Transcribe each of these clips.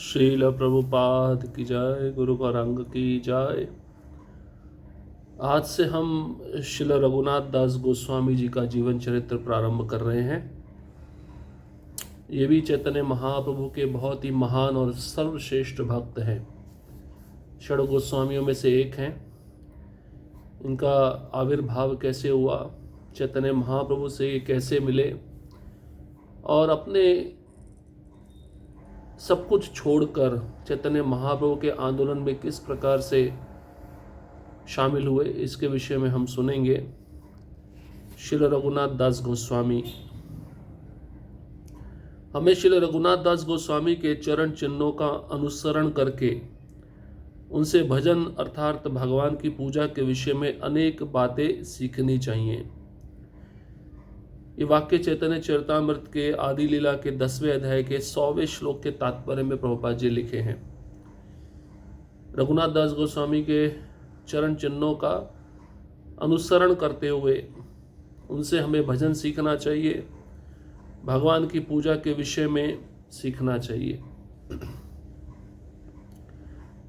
श्रील प्रभुपाद की जय, गुरु गौरांग की जय। आज से हम श्रील रघुनाथ दास गोस्वामी जी का जीवन चरित्र प्रारंभ कर रहे हैं। ये भी चैतन्य महाप्रभु के बहुत ही महान और सर्वश्रेष्ठ भक्त हैं। षड गोस्वामियों में से एक हैं। इनका आविर्भाव कैसे हुआ, चैतन्य महाप्रभु से ये कैसे मिले और अपने सब कुछ छोड़कर चैतन्य महाप्रभु के आंदोलन में किस प्रकार से शामिल हुए, इसके विषय में हम सुनेंगे। श्री रघुनाथ दास गोस्वामी। हमें श्री रघुनाथ दास गोस्वामी के चरण चिन्हों का अनुसरण करके उनसे भजन अर्थात भगवान की पूजा के विषय में अनेक बातें सीखनी चाहिए। ये वाक्य चैतन्य चरितामृत के आदि लीला के 10वें अध्याय के 100वें श्लोक के तात्पर्य में प्रभुपाद जी लिखे हैं। रघुनाथ दास गोस्वामी के चरण चिन्हों का अनुसरण करते हुए उनसे हमें भजन सीखना चाहिए, भगवान की पूजा के विषय में सीखना चाहिए।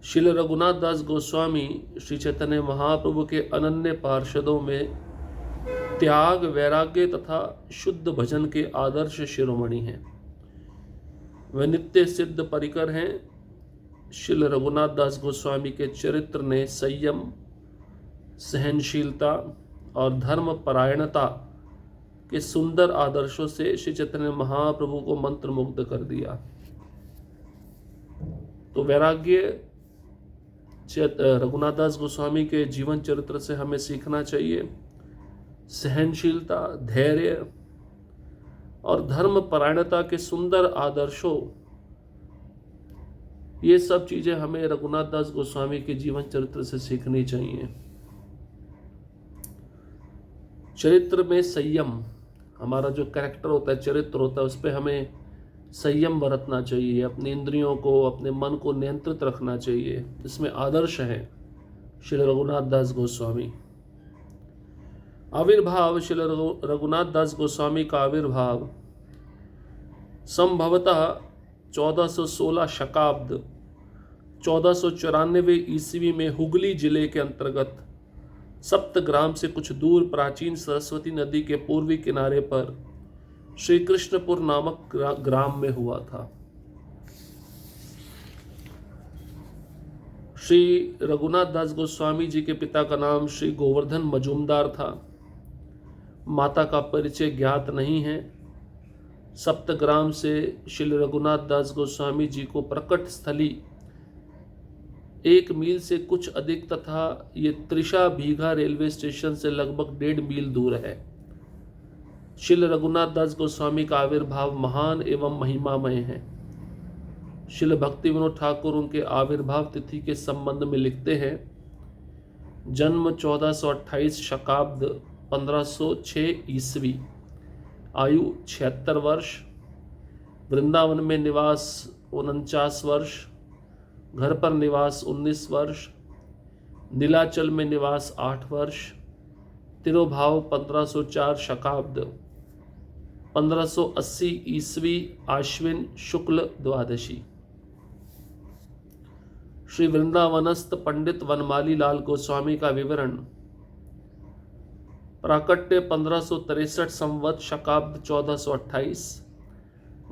श्री रघुनाथ दास गोस्वामी श्री चैतन्य महाप्रभु के अनन्य पार्षदों में त्याग, वैराग्य तथा शुद्ध भजन के आदर्श शिरोमणि हैं। वे नित्य सिद्ध परिकर हैं। श्री रघुनाथ दास गोस्वामी के चरित्र ने संयम, सहनशीलता और धर्म परायणता के सुंदर आदर्शों से श्री चैतन्य महाप्रभु को मंत्रमुग्ध कर दिया। तो वैराग्य रघुनाथ दास गोस्वामी के जीवन चरित्र से हमें सीखना चाहिए। सहनशीलता, धैर्य और धर्म परायणता के सुंदर आदर्शों, ये सब चीजें हमें रघुनाथ दास गोस्वामी के जीवन चरित्र से सीखनी चाहिए। चरित्र में संयम, हमारा जो कैरेक्टर होता है, चरित्र होता है, उस पर हमें संयम बरतना चाहिए। अपनी इंद्रियों को, अपने मन को नियंत्रित रखना चाहिए। इसमें आदर्श है श्री रघुनाथ दास गोस्वामी। आविर्भाव, श्री रघुनाथ दास गोस्वामी का आविर्भाव संभवतः 1416 शकाब्द 1494 ईस्वी में हुगली जिले के अंतर्गत सप्तग्राम से कुछ दूर प्राचीन सरस्वती नदी के पूर्वी किनारे पर श्री कृष्णपुर नामक ग्राम में हुआ था। श्री रघुनाथ दास गोस्वामी जी के पिता का नाम श्री गोवर्धन मजूमदार था। माता का परिचय ज्ञात नहीं है। सप्तग्राम से श्री रघुनाथ दास गोस्वामी जी को प्रकट स्थली 1 मील से कुछ अधिक तथा ये त्रिशा भीघा रेलवे स्टेशन से लगभग 1.5 मील दूर है। श्री रघुनाथ दास गोस्वामी का आविर्भाव महान एवं महिमामय है। श्री भक्ति विनोद ठाकुर उनके आविर्भाव तिथि के संबंध में लिखते हैं, जन्म 1428 शकाब्द 1506 ईस्वी, आयु 76 वर्ष, वृंदावन में निवास 49 वर्ष, घर पर निवास 19 वर्ष, नीलाचल में निवास 8 वर्ष, तिरोभाव 1504 शकाब्द 1580 ईस्वी, आश्विन शुक्ल द्वादशी। श्री वृंदावनस्थ पंडित वनमाली लाल गोस्वामी का विवरण, प्राकट्य 1563 संवत शकाब्द 1428,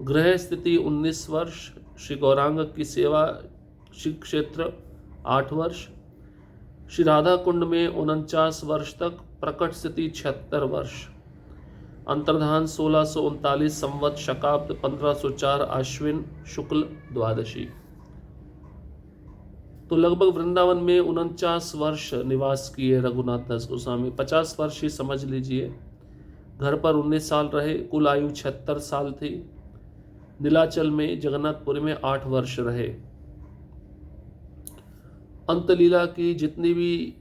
गृह स्थिति 19 वर्ष, श्री गौरांग की सेवा श्री क्षेत्र 8 वर्ष, श्री राधा कुंड में 49 वर्ष तक, प्रकट स्थिति 76 वर्ष, अंतर्धान 1639 संवत शकाब्द 1504 आश्विन शुक्ल द्वादशी। तो लगभग वृंदावन में 49 वर्ष निवास किए रघुनाथ दास गोस्वामी। 50 वर्ष ही समझ लीजिए। घर पर 19 साल रहे, कुल आयु 76 साल थी। नीलाचल में जगन्नाथपुरी में 8 वर्ष रहे। अंतलीला की जितनी भी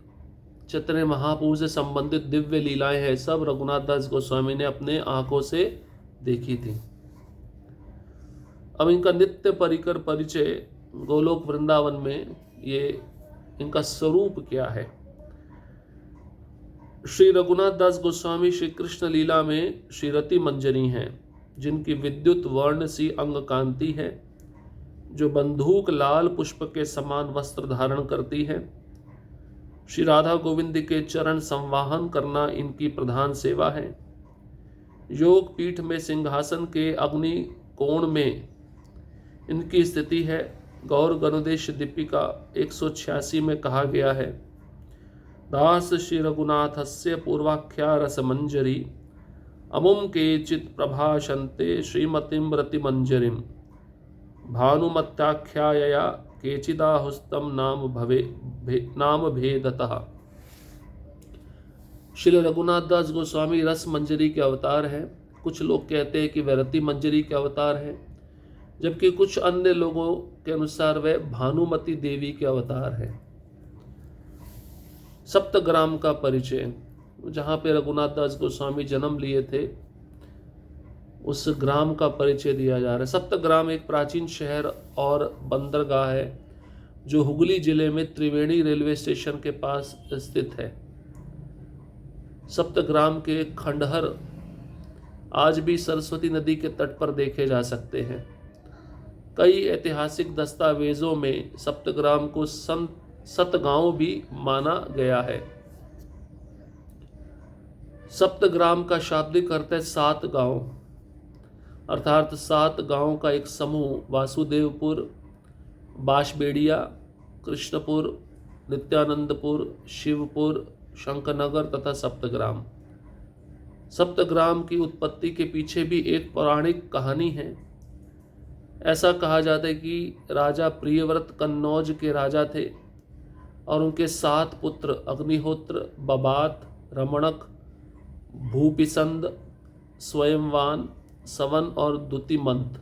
चैतन्य महाप्रभु से संबंधित दिव्य लीलाएं हैं, सब रघुनाथ दास गोस्वामी ने अपने आंखों से देखी थी। अब इनका नित्य परिकर परिचय गोलोक वृंदावन में, ये इनका स्वरूप क्या है। श्री रघुनाथ दास गोस्वामी श्री कृष्ण लीला में श्री रति मंजरी हैं, जिनकी विद्युत वर्ण सी अंग कांति है। जो बंदूक लाल पुष्प के समान वस्त्र धारण करती है। श्री राधा गोविंद के चरण संवाहन करना इनकी प्रधान सेवा है। योग पीठ में सिंहासन के अग्नि कोण में इनकी स्थिति है। गौर गणोदेश दीपिका 186 में कहा गया है, दास श्री रघुनाथस्य पूर्वाख्या रसमंजरी अमुम केचित् प्रभाषन्ते श्रीमतीं रतिमंजरीं भानुमत्याख्यायया केचिदाहुस्तं नाम भेदतः। श्री रघुनाथ दास गोस्वामी रस मंजरी के अवतार हैं। कुछ लोग कहते हैं कि वह रति मंजरी के अवतार हैं, जबकि कुछ अन्य लोगों के अनुसार वह भानुमति देवी के अवतार है। सप्तग्राम का परिचय, जहाँ पे रघुनाथ दास गोस्वामी जन्म लिए थे उस ग्राम का परिचय दिया जा रहा है। सप्तग्राम एक प्राचीन शहर और बंदरगाह है जो हुगली जिले में त्रिवेणी रेलवे स्टेशन के पास स्थित है। सप्तग्राम के खंडहर आज भी सरस्वती नदी के तट पर देखे जा सकते हैं। कई ऐतिहासिक दस्तावेजों में सप्तग्राम को सतगांव भी माना गया है। सप्तग्राम का शाब्दिक अर्थ है 7 गांव, अर्थात 7 गांवों का एक समूह। वासुदेवपुर, बांसबेड़िया, कृष्णपुर, नित्यानंदपुर, शिवपुर, शंकरनगर तथा सप्तग्राम। सप्तग्राम की उत्पत्ति के पीछे भी एक पौराणिक कहानी है। ऐसा कहा जाता है कि राजा प्रियव्रत कन्नौज के राजा थे और उनके 7 पुत्र अग्निहोत्र, बबात, रमणक, भूपिसंद, स्वयंवान, सवन और दुतिमंत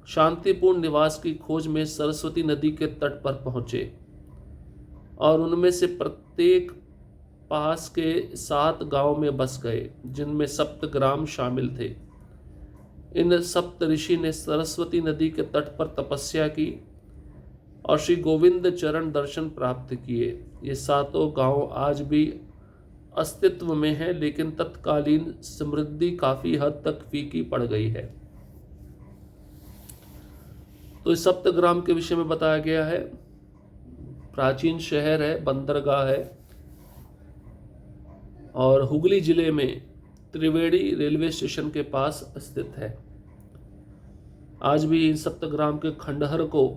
शांतिपूर्ण निवास की खोज में सरस्वती नदी के तट पर पहुंचे और उनमें से प्रत्येक पास के 7 गांव में बस गए, जिनमें सप्तग्राम शामिल थे। इन सप्त ऋषि ने सरस्वती नदी के तट पर तपस्या की और श्री गोविंद चरण दर्शन प्राप्त किए। ये 7 गांव आज भी अस्तित्व में है, लेकिन तत्कालीन समृद्धि काफी हद तक फीकी पड़ गई है। तो इस सप्तग्राम के विषय में बताया गया है। प्राचीन शहर है, बंदरगाह है और हुगली जिले में त्रिवेणी रेलवे स्टेशन के पास स्थित है। आज भी इन सप्तग्राम के खंडहर को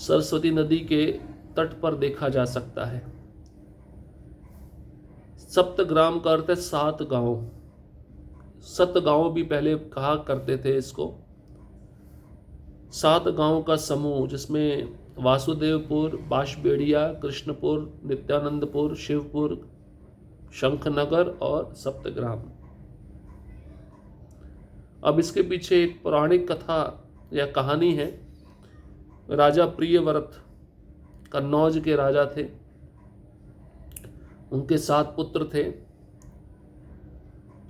सरस्वती नदी के तट पर देखा जा सकता है। सप्तग्राम का अर्थ है 7 गांव। सतगांव भी पहले कहा करते थे इसको। 7 गांव का समूह, जिसमें वासुदेवपुर, बांसबेड़िया, कृष्णपुर, नित्यानंदपुर, शिवपुर, शंखनगर और सप्तग्राम। अब इसके पीछे एक पौराणिक कथा या कहानी है। राजा प्रियव्रत कन्नौज के राजा थे। उनके 7 पुत्र थे।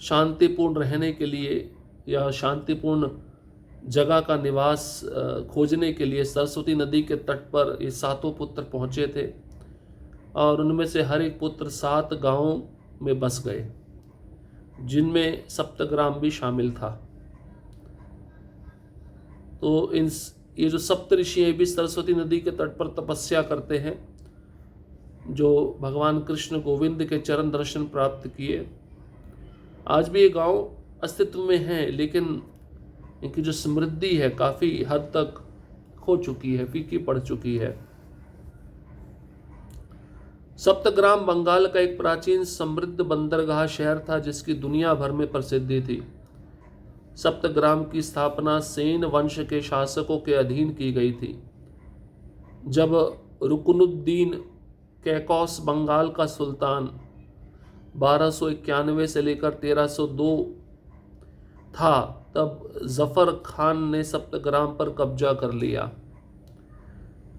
शांतिपूर्ण रहने के लिए या शांतिपूर्ण जगह का निवास खोजने के लिए सरस्वती नदी के तट पर ये 7 पुत्र पहुंचे थे और उनमें से हर एक पुत्र 7 गांवों में बस गए, जिनमें सप्तग्राम भी शामिल था। तो ये जो सप्त ऋषि हैं भी सरस्वती नदी के तट पर तपस्या करते हैं, जो भगवान कृष्ण गोविंद के चरण दर्शन प्राप्त किए। आज भी ये गांव अस्तित्व में हैं, लेकिन इनकी जो समृद्धि है काफ़ी हद तक खो चुकी है, फीकी पड़ चुकी है। सप्तग्राम बंगाल का एक प्राचीन समृद्ध बंदरगाह शहर था, जिसकी दुनिया भर में प्रसिद्धि थी। सप्तग्राम की स्थापना सेन वंश के शासकों के अधीन की गई थी। जब रुकनुद्दीन कैकॉस बंगाल का सुल्तान 1291 से लेकर 1302 था, तब जफर खान ने सप्तग्राम पर कब्जा कर लिया।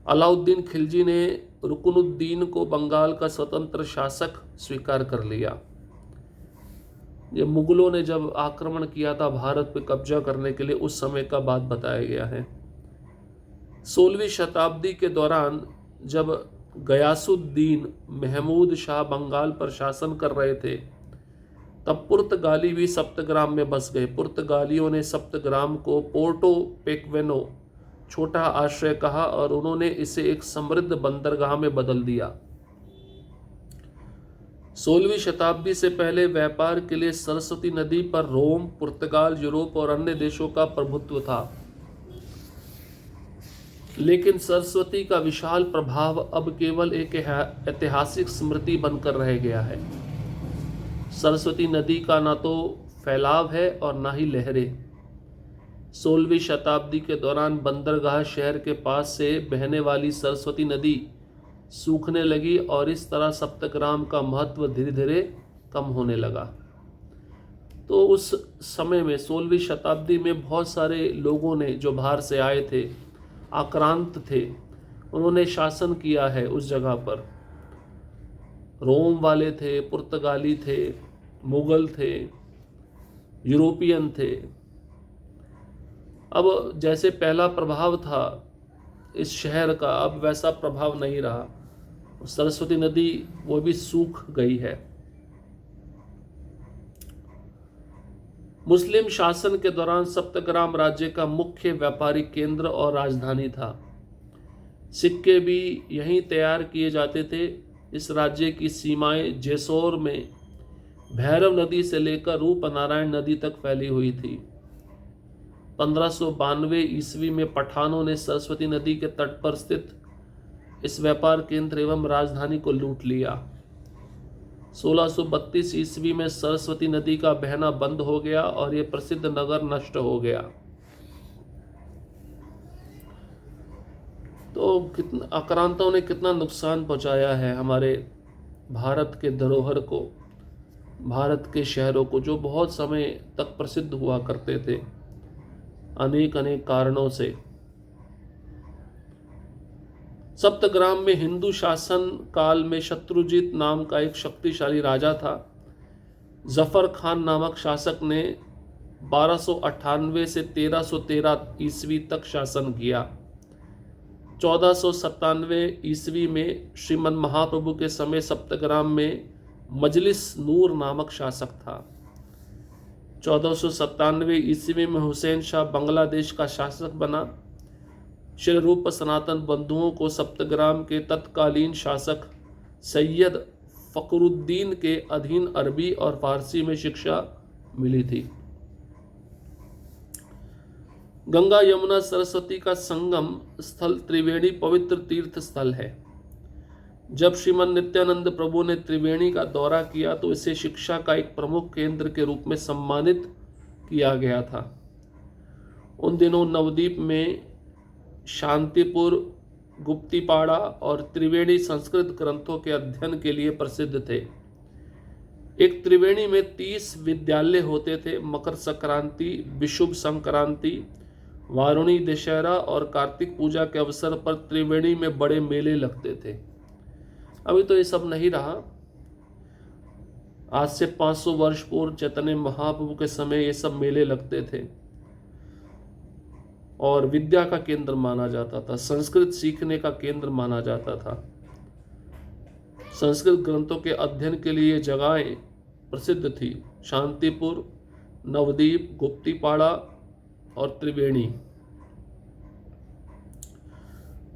अलाउद्दीन खिलजी ने रुकनुद्दीन को बंगाल का स्वतंत्र शासक स्वीकार कर लिया। ये मुगलों ने जब आक्रमण किया था भारत पर कब्जा करने के लिए, उस समय का बात बताया गया है। 16वीं शताब्दी के दौरान जब गयासुद्दीन महमूद शाह बंगाल पर शासन कर रहे थे, तब पुर्तगाली भी सप्तग्राम में बस गए। पुर्तगालियों ने सप्तग्राम को पोर्टो पेक्वेनो छोटा आश्रय कहा और उन्होंने इसे एक समृद्ध बंदरगाह में बदल दिया। 16वीं शताब्दी से पहले व्यापार के लिए सरस्वती नदी पर रोम, पुर्तगाल, यूरोप और अन्य देशों का प्रभुत्व था, लेकिन सरस्वती का विशाल प्रभाव अब केवल एक ऐतिहासिक स्मृति बनकर रह गया है। सरस्वती नदी का ना तो फैलाव है और ना ही लहरें। 16वीं शताब्दी के दौरान बंदरगाह शहर के पास से बहने वाली सरस्वती नदी सूखने लगी और इस तरह सप्तग्राम का महत्व धीरे धीरे कम होने लगा। तो उस समय में 16वीं शताब्दी में बहुत सारे लोगों ने जो बाहर से आए थे, आक्रांत थे, उन्होंने शासन किया है उस जगह पर। रोम वाले थे, पुर्तगाली थे, मुगल थे, यूरोपियन थे। अब जैसे पहला प्रभाव था इस शहर का, अब वैसा प्रभाव नहीं रहा। सरस्वती नदी वो भी सूख गई है। मुस्लिम शासन के दौरान सप्तग्राम राज्य का मुख्य व्यापारिक केंद्र और राजधानी था। सिक्के भी यहीं तैयार किए जाते थे। इस राज्य की सीमाएं जेसोर में भैरव नदी से लेकर रूपनारायण नदी तक फैली हुई थी। 1592 ईस्वी में पठानों ने सरस्वती नदी के तट पर स्थित इस व्यापार केंद्र एवं राजधानी को लूट लिया। 1632 ईस्वी में सरस्वती नदी का बहना बंद हो गया और यह प्रसिद्ध नगर नष्ट हो गया। तो कितना आक्रांताओं ने कितना नुकसान पहुंचाया है हमारे भारत के धरोहर को, भारत के शहरों को, जो बहुत समय तक प्रसिद्ध हुआ करते थे अनेक अनेक कारणों से। सप्तग्राम में हिंदू शासन काल में शत्रुजीत नाम का एक शक्तिशाली राजा था। जफर खान नामक शासक ने 1298 से 1313 ईस्वी तक शासन किया। 1497 ईस्वी में श्रीमद महाप्रभु के समय सप्तग्राम में मजलिस नूर नामक शासक था। 1497 ईस्वी में हुसैन शाह बांग्लादेश का शासक बना। श्री रूप सनातन बंधुओं को सप्तग्राम के तत्कालीन शासक सैयद फकरुद्दीन के अधीन अरबी और फारसी में शिक्षा मिली थी। गंगा यमुना सरस्वती का संगम स्थल त्रिवेणी पवित्र तीर्थ स्थल है। जब श्रीमद नित्यानंद प्रभु ने त्रिवेणी का दौरा किया तो इसे शिक्षा का एक प्रमुख केंद्र के रूप में सम्मानित किया गया था। उन दिनों नवद्वीप में शांतिपुर, गुप्तिपाड़ा और त्रिवेणी संस्कृत ग्रंथों के अध्ययन के लिए प्रसिद्ध थे। एक त्रिवेणी में 30 विद्यालय होते थे। मकर संक्रांति, विशुभ संक्रांति, वारुणी दशहरा और कार्तिक पूजा के अवसर पर त्रिवेणी में बड़े मेले लगते थे। अभी तो ये सब नहीं रहा। आज से 500 वर्ष पूर्व चैतन्य महाप्रभु के समय ये सब मेले लगते थे और विद्या का केंद्र माना जाता था, संस्कृत सीखने का केंद्र माना जाता था। संस्कृत ग्रंथों के अध्ययन के लिए जगहें प्रसिद्ध थी। शांतिपुर, नवद्वीप, गुप्तिपाड़ा और त्रिवेणी।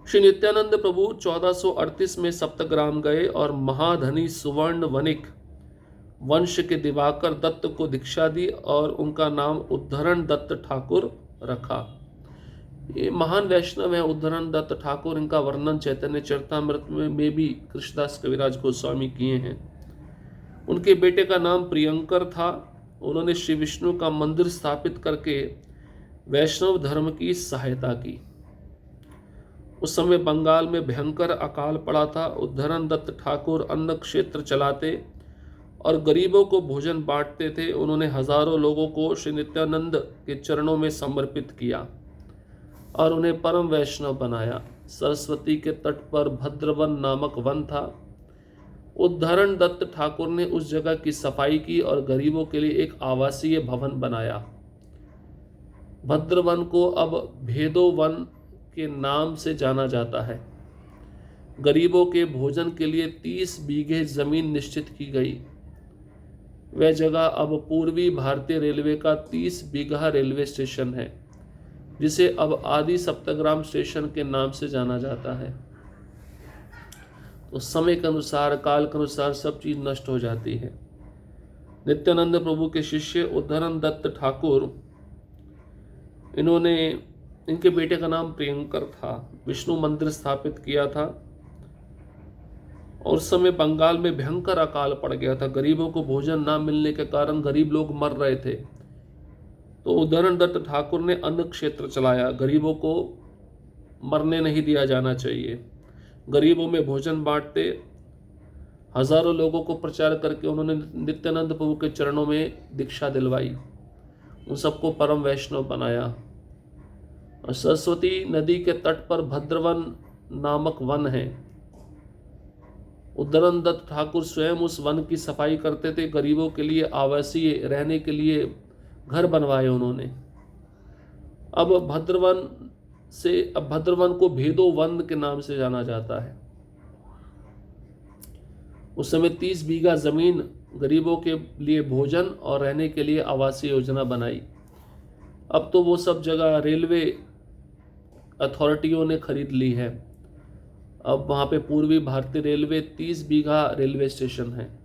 श्री नित्यानंद प्रभु 1438 में सप्तग्राम गए और महाधनी सुवर्ण वणिक वंश के दिवाकर दत्त को दीक्षा दी और उनका नाम उद्धरण दत्त ठाकुर रखा। ये महान वैष्णव है उद्धरण दत्त ठाकुर। इनका वर्णन चैतन्य चरितामृत में भी कृष्णदास कविराज गोस्वामी किए हैं। उनके बेटे का नाम प्रियंकर था। उन्होंने श्री विष्णु का मंदिर स्थापित करके वैष्णव धर्म की सहायता की। उस समय बंगाल में भयंकर अकाल पड़ा था। उद्धरण दत्त ठाकुर अन्न क्षेत्र चलाते और गरीबों को भोजन बांटते थे। उन्होंने हजारों लोगों को श्री नित्यानंद के चरणों में समर्पित किया और उन्हें परम वैष्णव बनाया। सरस्वती के तट पर भद्रवन नामक वन था। उद्धरण दत्त ठाकुर ने उस जगह की सफाई की और गरीबों के लिए एक आवासीय भवन बनाया। भद्रवन को अब भेदो वन के नाम से जाना जाता है। गरीबों के भोजन के लिए 30 बीघे जमीन निश्चित की गई। वह जगह अब पूर्वी भारतीय रेलवे का 30 बीघा रेलवे स्टेशन है। जिसे अब आदि सप्तग्राम स्टेशन के नाम से जाना जाता है। तो समय के अनुसार, काल के अनुसार सब चीज नष्ट हो जाती है। नित्यानंद प्रभु के शिष्य उद्धरण दत्त ठाकुर, इनके बेटे का नाम प्रियंकर था। विष्णु मंदिर स्थापित किया था और उस समय बंगाल में भयंकर अकाल पड़ गया था। गरीबों को भोजन ना मिलने के कारण गरीब लोग मर रहे थे। तो उद्धरण दत्त ठाकुर ने अन्न क्षेत्र चलाया। गरीबों को मरने नहीं दिया जाना चाहिए। गरीबों में भोजन बांटते, हजारों लोगों को प्रचार करके उन्होंने नित्यानंद प्रभु के चरणों में दीक्षा दिलवाई। उन सबको परम वैष्णव बनाया। और सरस्वती नदी के तट पर भद्रवन नामक वन है। उद्धरण दत्त ठाकुर स्वयं उस वन की सफाई करते थे। गरीबों के लिए आवासीय रहने के लिए घर बनवाए उन्होंने। अब भद्रवन को भेदो वन के नाम से जाना जाता है। उस समय 30 बीघा जमीन गरीबों के लिए भोजन और रहने के लिए आवासीय योजना बनाई। अब तो वो सब जगह रेलवे अथॉरिटियों ने खरीद ली है। अब वहाँ पे पूर्वी भारतीय रेलवे 30 बीघा रेलवे स्टेशन है।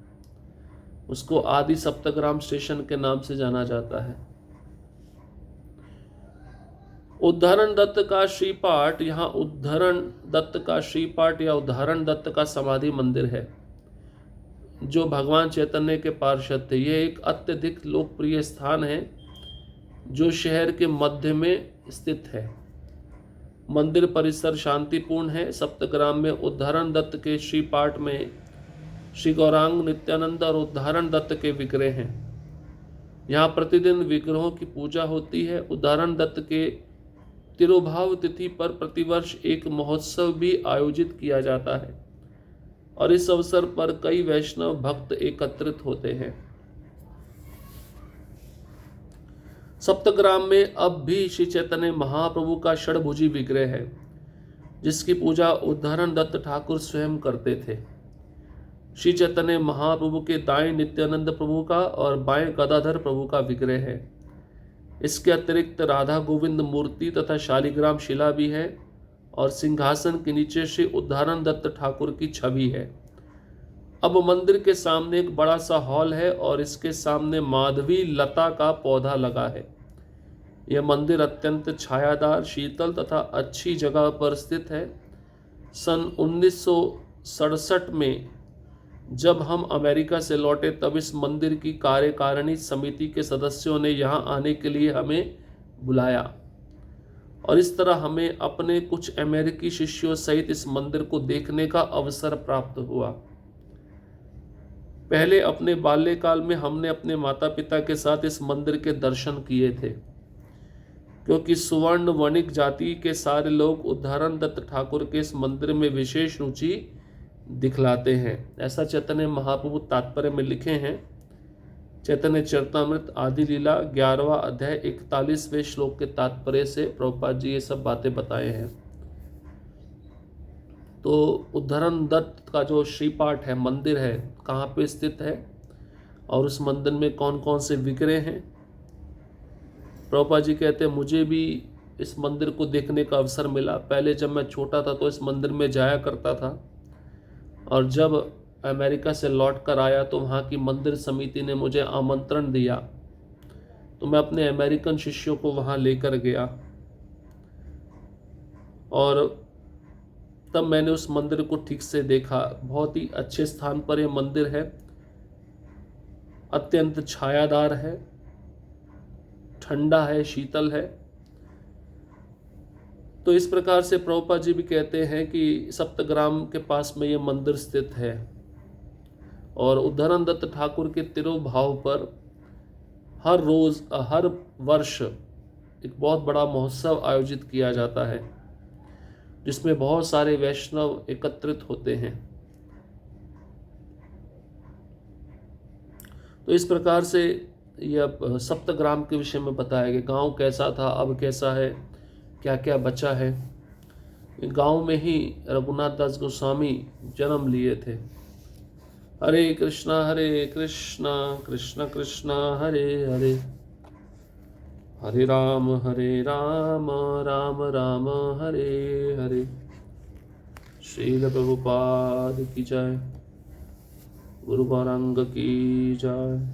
उसको आदि सप्तग्राम स्टेशन के नाम से जाना जाता है। उद्धरण दत्त का श्रीपाठ, यहाँ उद्धरण दत्त का श्रीपाठ या उद्धरण दत्त का समाधि मंदिर है, जो भगवान चैतन्य के पार्षद थे। यह एक अत्यधिक लोकप्रिय स्थान है जो शहर के मध्य में स्थित है। मंदिर परिसर शांतिपूर्ण है। सप्तग्राम में उद्धरण दत्त के श्रीपाठ में श्री गौरांग, नित्यानंद और उद्धरण दत्त के विग्रह हैं। यहाँ प्रतिदिन विग्रहों की पूजा होती है। उद्धरण दत्त के तिरुभाव तिथि पर प्रतिवर्ष एक महोत्सव भी आयोजित किया जाता है और इस अवसर पर कई वैष्णव भक्त एकत्रित होते हैं। सप्तग्राम में अब भी श्री चैतन्य महाप्रभु का षडभुजी विग्रह है, जिसकी पूजा उद्धरण दत्त ठाकुर स्वयं करते थे। श्री चैतन्य महाप्रभु के दाएं नित्यानंद प्रभु का और बाएं गदाधर प्रभु का विग्रह है। इसके अतिरिक्त राधा गोविंद मूर्ति तथा शालिग्राम शिला भी है और सिंहासन के नीचे श्री उद्धरण दत्त ठाकुर की छवि है। अब मंदिर के सामने एक बड़ा सा हॉल है और इसके सामने माधवी लता का पौधा लगा है। यह मंदिर अत्यंत छायादार, शीतल तथा अच्छी जगह पर स्थित है। सन 1967 में जब हम अमेरिका से लौटे तब इस मंदिर की कार्यकारिणी समिति के सदस्यों ने यहाँ आने के लिए हमें बुलाया और इस तरह हमें अपने कुछ अमेरिकी शिष्यों सहित इस मंदिर को देखने का अवसर प्राप्त हुआ। पहले अपने बाल्यकाल में हमने अपने माता पिता के साथ इस मंदिर के दर्शन किए थे, क्योंकि सुवर्ण वणिक जाति के सारे लोग उद्धरण दत्त ठाकुर के इस मंदिर में विशेष रुचि दिखलाते हैं। ऐसा चैतन्य महाप्रभु तात्पर्य में लिखे हैं। चैतन्य चरितामृत आदि लीला 11वां अध्याय 41वें श्लोक के तात्पर्य से प्रभुपाद जी ये सब बातें बताए हैं। तो उद्धरण दत्त का जो श्रीपाठ है, मंदिर है, कहाँ पे स्थित है और उस मंदिर में कौन कौन से विग्रह हैं। प्रभुपाद जी कहते हैं मुझे भी इस मंदिर को देखने का अवसर मिला। पहले जब मैं छोटा था तो इस मंदिर में जाया करता था और जब अमेरिका से लौट कर आया तो वहाँ की मंदिर समिति ने मुझे आमंत्रण दिया तो मैं अपने अमेरिकन शिष्यों को वहाँ लेकर गया और तब मैंने उस मंदिर को ठीक से देखा। बहुत ही अच्छे स्थान पर यह मंदिर है, अत्यंत छायादार है, ठंडा है, शीतल है। तो इस प्रकार से प्रभुपाद जी भी कहते हैं कि सप्तग्राम के पास में ये मंदिर स्थित है और उद्धरण दत्त ठाकुर के तिरुभाव पर हर वर्ष एक बहुत बड़ा महोत्सव आयोजित किया जाता है, जिसमें बहुत सारे वैष्णव एकत्रित होते हैं। तो इस प्रकार से यह सप्तग्राम के विषय में बताया गया। गांव कैसा था, अब कैसा है, क्या क्या बचा है। गांव में ही रघुनाथ दास गोस्वामी जन्म लिए थे। हरे कृष्णा कृष्ण कृष्ण हरे हरे, हरे राम राम राम हरे हरे। श्रील प्रभुपाद की जय। गुरु गौरांग की जय।